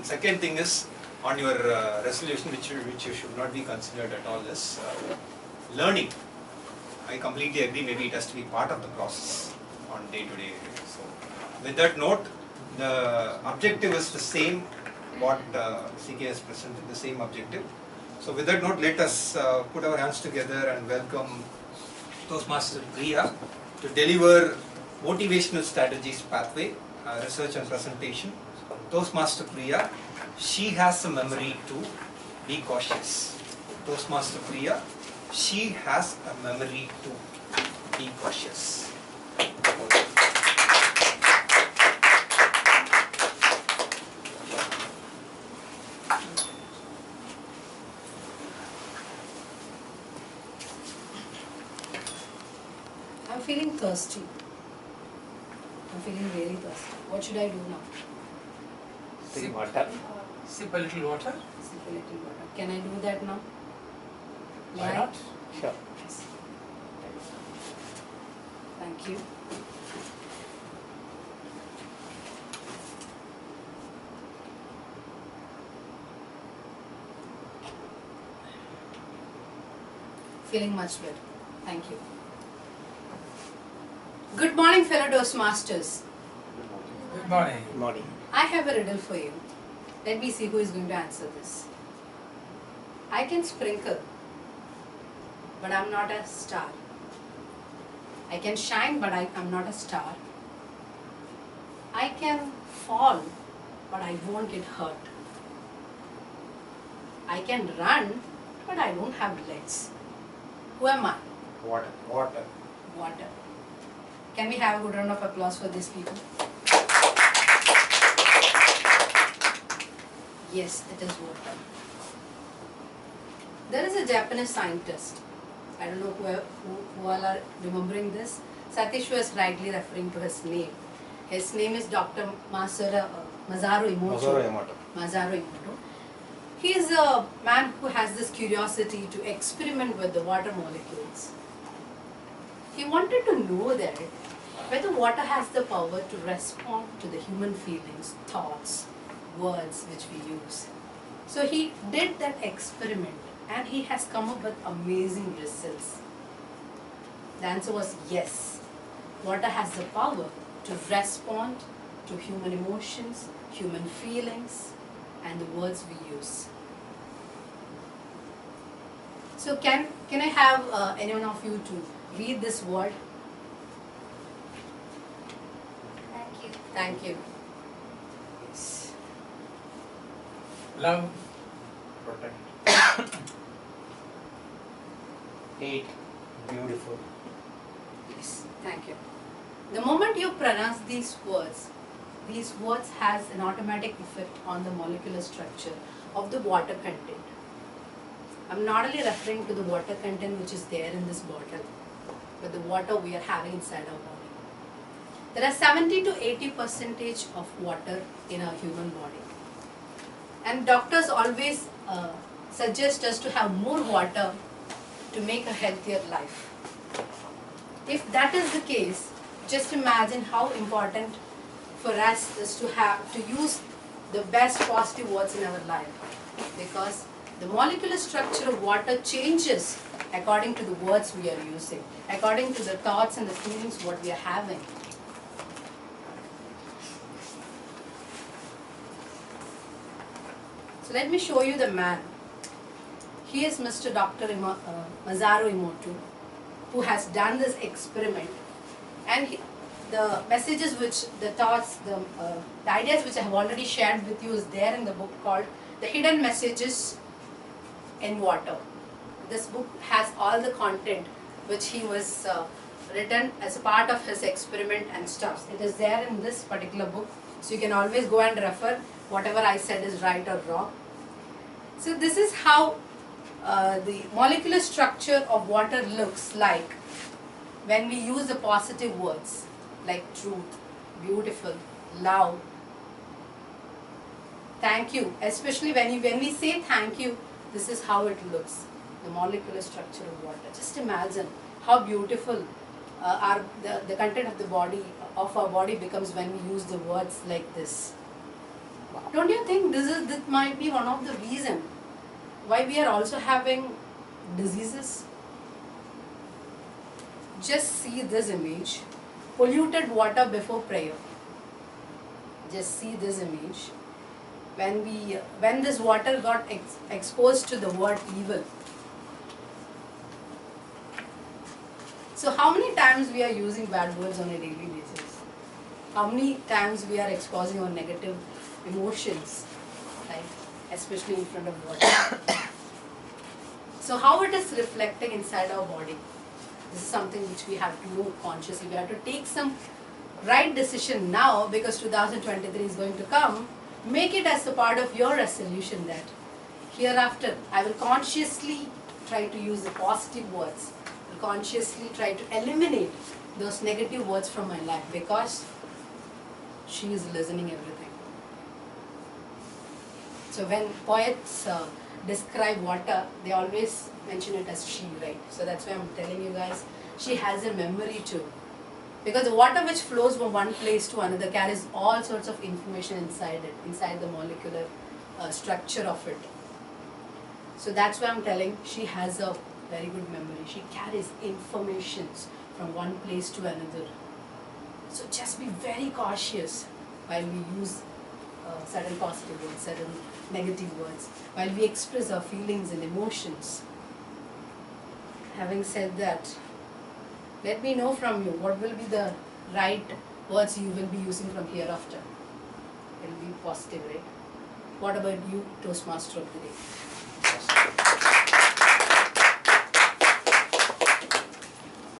second thing is on your resolution, which you should not be considered at all, is learning. I completely agree. Maybe it has to be part of the process on day-to-day. So, with that note, the objective is the same. What CK has presented, the same objective. So, with that note, let us put our hands together and welcome Toastmaster Priya to deliver motivational strategies pathway, research and presentation. Toastmaster Priya, she has a memory to be cautious. Toastmaster Priya, she has a memory to be cautious. I'm feeling thirsty. I'm feeling really thirsty. What should I do now? Sip water. Sip a little water. Sip a little water. Can I do that now? Why not? Sure. Yes. Thank you. Feeling much better. Thank you. Good morning, fellow Toastmasters. Good morning. Good morning. I have a riddle for you. Let me see who is going to answer this. I can sprinkle, but I'm not a star. I can shine, but I'm not a star. I can fall, but I won't get hurt. I can run, but I don't have legs. Who am I? Water. Water. Water. Can we have a good round of applause for these people? Yes, it is water. There is a Japanese scientist. I don't know who all are remembering this. Satish was rightly referring to his name. His name is Dr. Masaru Emoto. Masaru Emoto. He is a man who has this curiosity to experiment with the water molecules. He wanted to know that whether water has the power to respond to the human feelings, thoughts, words which we use. So he did that experiment and he has come up with amazing results. The answer was yes. Water has the power to respond to human emotions, human feelings, and the words we use. So can I have anyone of you to read this word? Thank you. Thank you. Yes. Love. Protect. Hate. Beautiful. Yes. Thank you. The moment you pronounce these words has an automatic effect on the molecular structure of the water content. I'm not only referring to the water content which is there in this bottle, but the water we are having inside our body. There are 70 to 80% of water in our human body. And doctors always suggest us to have more water to make a healthier life. If that is the case, just imagine how important for us is to use the best positive words in our life, because the molecular structure of water changes according to the words we are using, according to the thoughts and the feelings what we are having. So let me show you the man. He is Mr. Dr. Masaru Emoto, who has done this experiment, and the messages which, the thoughts, the ideas which I have already shared with you is there in the book called The Hidden Messages in Water. This book has all the content which he was written as a part of his experiment and stuff. It is there in this particular book, so you can always go and refer whatever I said is right or wrong. So this is how the molecular structure of water looks like when we use the positive words like truth, beautiful, love, thank you. Especially when we say thank you, this is how it looks, the molecular structure of water. Just imagine how beautiful the content of the body, of our body becomes when we use the words like this. Wow. Don't you think this might be one of the reason why we are also having diseases? Just see this image, polluted water before prayer. Just see this image. When this water got exposed to the word evil. So how many times we are using bad words on a daily basis? How many times we are exposing our negative emotions, right? Especially in front of water. So how it is reflecting inside our body? This is something which we have to know consciously. We have to take some right decision now, because 2023 is going to come. Make it as a part of your resolution that hereafter I will consciously try to use the positive words. I will consciously try to eliminate those negative words from my life, because she is listening everything. So when poets describe water, they always mention it as she, right? So that's why I'm telling you guys, she has a memory too. Because the water which flows from one place to another carries all sorts of information inside it, inside the molecular structure of it. So that's why I'm telling, she has a very good memory. She carries informations from one place to another. So just be very cautious while we use certain positive words, certain negative words, while we express our feelings and emotions. Having said that, let me know from you what will be the right words you will be using from hereafter. It will be positive, right? What about you, Toastmaster of the day?